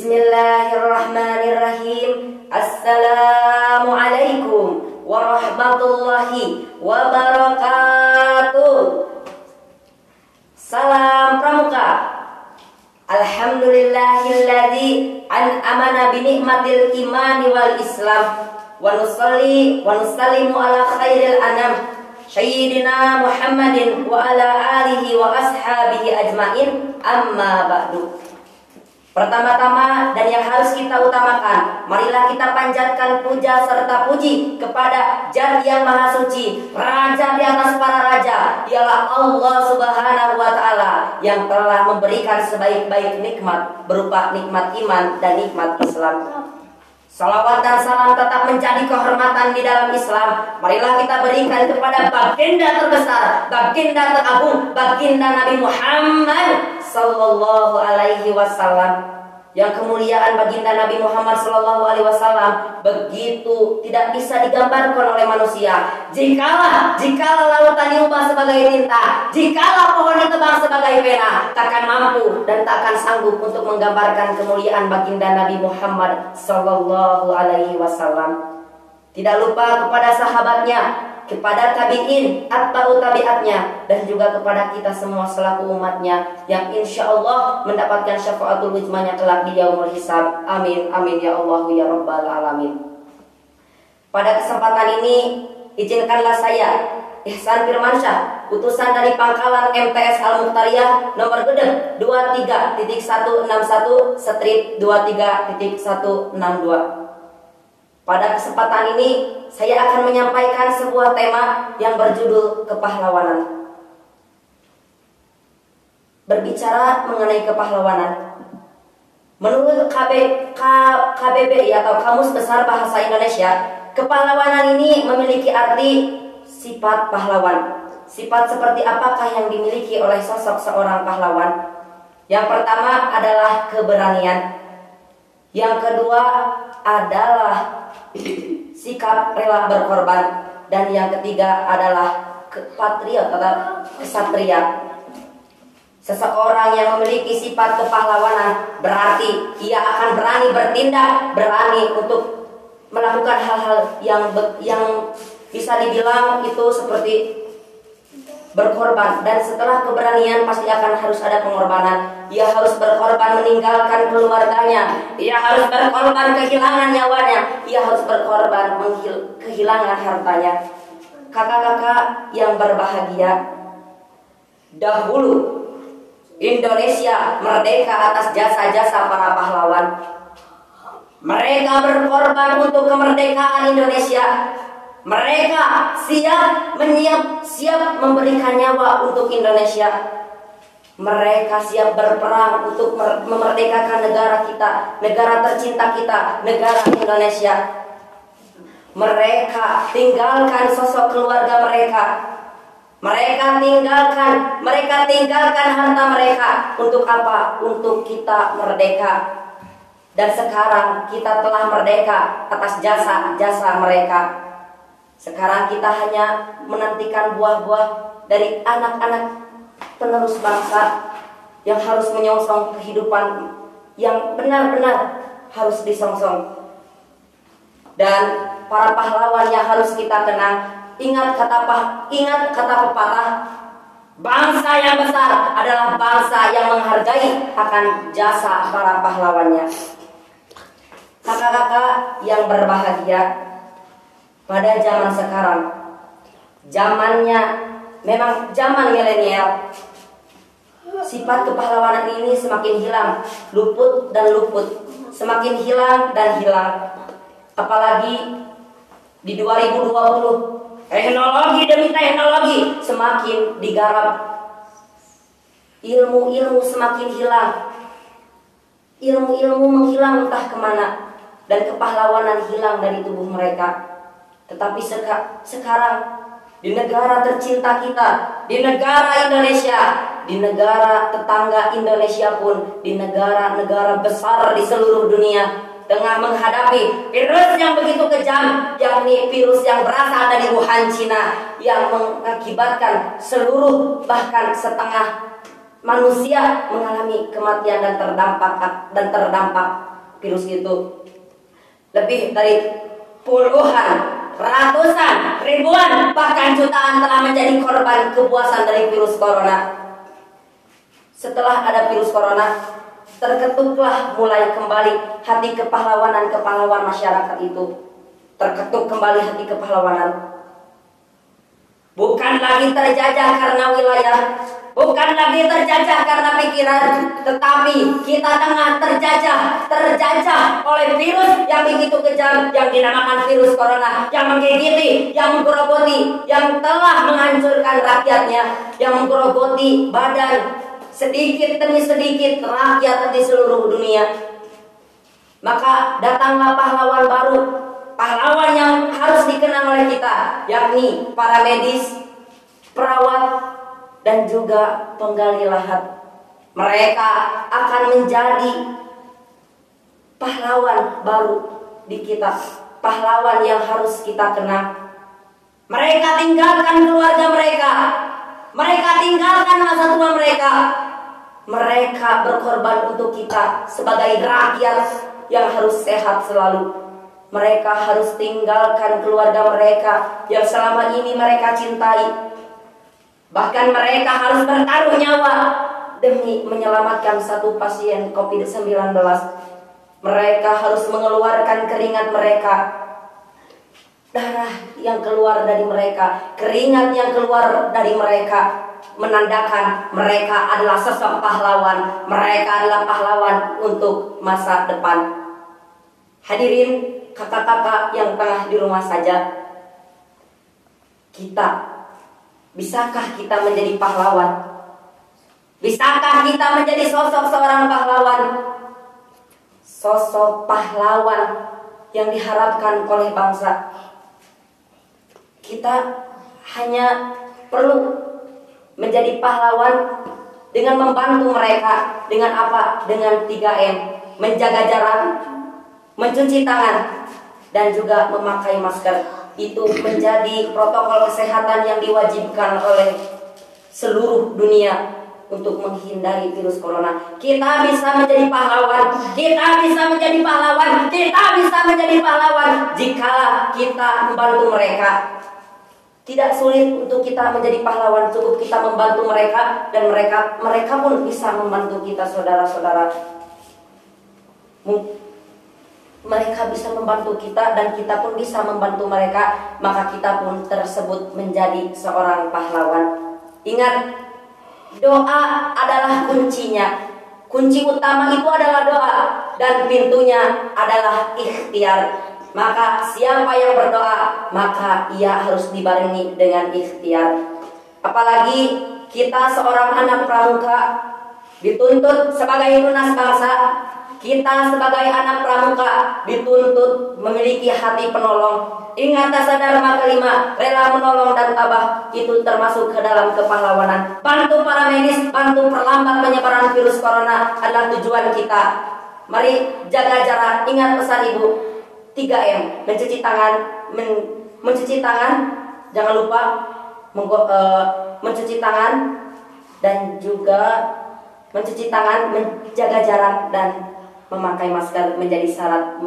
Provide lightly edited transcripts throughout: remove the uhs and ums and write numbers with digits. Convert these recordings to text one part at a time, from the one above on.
Bismillahirrahmanirrahim. Assalamualaikum warahmatullahi wabarakatuh. Salam pramuka. Alhamdulillahilladzi an'amana bi ni'matil imani wal islam wa nusalli wa nusallimu ala khairil anam sayyidina Muhammadin wa ala alihi wa ashabihi ajmain, amma ba'du. Pertama-tama dan yang harus kita utamakan, marilah kita panjatkan puja serta puji kepada Zat yang Maha Suci, Raja di atas para raja, ialah Allah Subhanahu wa Ta'ala, yang telah memberikan sebaik-baik nikmat berupa nikmat iman dan nikmat Islam. Salawat dan salam tetap menjadi kehormatan di dalam Islam. Marilah kita berikan kepada baginda terbesar, baginda teragung, baginda Nabi Muhammad sallallahu alaihi wasallam. Yang kemuliaan baginda Nabi Muhammad sallallahu alaihi wasallam begitu tidak bisa digambarkan oleh manusia. Jikalau lautan diubah sebagai tinta, jikalau pohon ditebang sebagai pena, takkan mampu dan takkan sanggup untuk menggambarkan kemuliaan baginda Nabi Muhammad sallallahu alaihi wasallam. Tidak lupa kepada sahabatnya, kepada tabi'in, atba'u tabi'atnya, dan juga kepada kita semua selaku umatnya yang insya Allah mendapatkan syafaatul ujmanya kelak di yaumul hisab. Amin amin ya Allah ya rabbal alamin. Pada kesempatan ini izinkanlah saya Ihsan Firmansyah, utusan dari Pangkalan MTS Al-Mukhtariyah nomor gedeg 23.161/23.162. Pada kesempatan ini saya akan menyampaikan sebuah tema yang berjudul kepahlawanan. Berbicara mengenai kepahlawanan, menurut KBBI atau Kamus Besar Bahasa Indonesia, kepahlawanan ini memiliki arti sifat pahlawan. Sifat seperti apakah yang dimiliki oleh sosok seorang pahlawan? Yang pertama adalah keberanian. Yang kedua adalah sikap rela berkorban, dan yang ketiga adalah patriot atau kesatria. Seseorang yang memiliki sifat kepahlawanan berarti ia akan berani bertindak, berani untuk melakukan hal-hal yang bisa dibilang itu seperti berkorban, dan setelah keberanian pasti akan harus ada pengorbanan. Ia harus berkorban meninggalkan keluarganya, ia harus berkorban kehilangan nyawanya, ia harus berkorban kehilangan hartanya. Kakak-kakak yang berbahagia, dahulu Indonesia merdeka atas jasa-jasa para pahlawan. Mereka berkorban untuk kemerdekaan Indonesia. Mereka siap memberikan nyawa untuk Indonesia. Mereka siap berperang untuk memerdekakan negara kita, negara tercinta kita, negara Indonesia. Mereka tinggalkan sosok keluarga mereka. Mereka tinggalkan harta mereka. Untuk apa? Untuk kita merdeka. Dan sekarang kita telah merdeka atas jasa-jasa mereka. Sekarang kita hanya menantikan buah-buah dari anak-anak penerus bangsa yang harus menyongsong kehidupan yang benar-benar harus disongsong. Dan para pahlawan yang harus kita kenang, ingat kata pepatah, bangsa yang besar adalah bangsa yang menghargai akan jasa para pahlawannya. Kakak-kakak yang berbahagia, pada zaman sekarang, zamannya memang zaman milenial, sifat kepahlawanan ini semakin hilang, luput, semakin hilang dan hilang. Apalagi di 2020, teknologi demi teknologi semakin digarap, ilmu semakin hilang, ilmu menghilang entah kemana, dan kepahlawanan hilang dari tubuh mereka. Tetapi sekarang di negara tercinta kita, di negara Indonesia, di negara tetangga Indonesia pun, di negara-negara besar di seluruh dunia, tengah menghadapi virus yang begitu kejam, yakni virus yang berasal dari Wuhan, Cina, yang mengakibatkan seluruh bahkan setengah manusia mengalami kematian dan terdampak. virus itu. Lebih dari puluhan, ratusan, ribuan, bahkan jutaan telah menjadi korban kepuasan dari virus corona. Setelah ada virus corona, terketuklah mulai kembali hati kepahlawanan masyarakat itu. Terketuk kembali hati kepahlawanan. Bukan lagi terjajah karena wilayah, bukan lagi terjajah karena pikiran, tetapi kita tengah terjajah oleh virus yang begitu kejam, yang dinamakan virus corona, yang menggigiti, yang menggerogoti, yang telah menghancurkan rakyatnya, yang menggerogoti badan sedikit demi sedikit rakyat di seluruh dunia. Maka datanglah pahlawan baru, pahlawan yang harus dikenang oleh kita, yakni para medis, perawat, dan juga penggali lahat. Mereka akan menjadi pahlawan baru di kita, pahlawan yang harus kita kenang. Mereka tinggalkan keluarga mereka tinggalkan masa tua mereka berkorban untuk kita sebagai rakyat yang harus sehat selalu. Mereka harus tinggalkan keluarga mereka yang selama ini mereka cintai. Bahkan mereka harus bertaruh nyawa demi menyelamatkan satu pasien COVID-19. Mereka harus mengeluarkan keringat mereka, darah yang keluar dari mereka, keringat yang keluar dari mereka, menandakan mereka adalah sosok pahlawan. Mereka adalah pahlawan untuk masa depan. Hadirin kakak-kakak yang tengah di rumah saja, bisakah kita menjadi pahlawan? Bisakah kita menjadi sosok seorang pahlawan? Sosok pahlawan yang diharapkan oleh bangsa. Kita hanya perlu menjadi pahlawan dengan membantu mereka. Dengan apa? Dengan 3M. Menjaga jarak, mencuci tangan, dan juga memakai masker. Itu menjadi protokol kesehatan yang diwajibkan oleh seluruh dunia untuk menghindari virus corona. Kita bisa menjadi pahlawan. Kita bisa menjadi pahlawan. Kita bisa menjadi pahlawan jika kita membantu mereka. Tidak sulit untuk kita menjadi pahlawan, cukup kita membantu mereka, dan mereka pun bisa membantu kita, saudara-saudara. Mereka bisa membantu kita dan kita pun bisa membantu mereka, maka kita pun tersebut menjadi seorang pahlawan. Ingat, doa adalah kuncinya. Kunci utama itu adalah doa, dan pintunya adalah ikhtiar. Maka siapa yang berdoa, maka ia harus dibarengi dengan ikhtiar. Apalagi kita seorang anak pramuka, dituntut sebagai tunas bangsa. Kita sebagai anak pramuka dituntut memiliki hati penolong. Ingat dasar Dharma kelima, rela menolong dan tabah, itu termasuk ke dalam kepahlawanan. Bantu para medis, bantu perlambat penyebaran virus corona adalah tujuan kita. Mari jaga jarak, ingat pesan Ibu, 3M, mencuci tangan, jangan lupa mencuci tangan, dan juga mencuci tangan, menjaga jarak, dan memakai masker menjadi syarat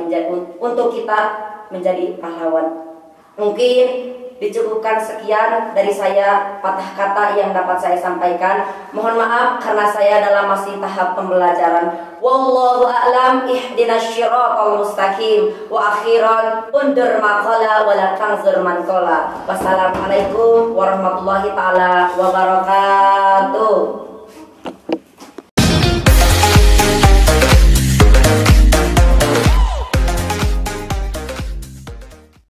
untuk kita menjadi pahlawan. Mungkin dicukupkan sekian dari saya patah kata yang dapat saya sampaikan. Mohon maaf karena saya dalam masih tahap pembelajaran. Wallahu a'lam, ihdinas syiratal mustaqim. Wa akhiran undur maqala wa la tanzur man qala. Wassalamualaikum warahmatullahi taala wabarakatuh.